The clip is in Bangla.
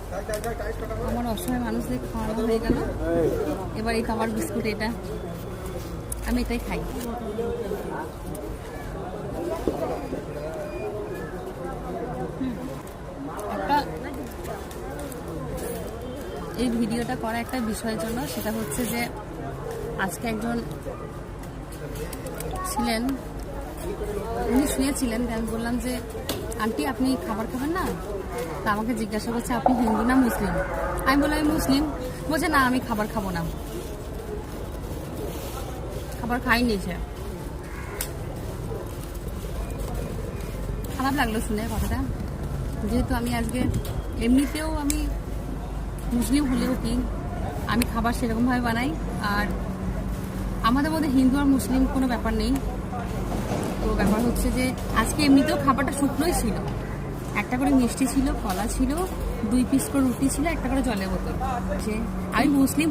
আমার অসহায় মানুষদের খাওয়ানো হয়ে গেল। এবার এই খাবার বিস্কুট, এটা আমি এটাই খাই। একটা এই ভিডিওটা করা একটা বিষয়ের জন্য, সেটা হচ্ছে যে আজকে একজন ছিলেন, উনি শুয়েছিলেন। আমি বললাম যে আন্টি আপনি খাবার খাবেন না? তা আমাকে জিজ্ঞাসা করছে আপনি হিন্দু না মুসলিম? আমি বললাম আমি মুসলিম। বলছে না আমি খাবার খাবো না। খাবার খাইনি সে। খারাপ লাগলো শুনে কথাটা, যেহেতু আমি আজকে এমনিতেও আমি মুসলিম হলেও কি আমি খাবার সেরকমভাবে বানাই। আর আমাদের মধ্যে হিন্দু আর মুসলিম কোনো ব্যাপার নেই। তো ব্যাপার হচ্ছে যে আজকে এমনিতেও খাবারটা শুকনোই ছিল। একটা করে মিষ্টি ছিল, কলা ছিল, 2 পিস করে রুটি ছিল, একটা করে জলের বোতল। যে আমি মুসলিম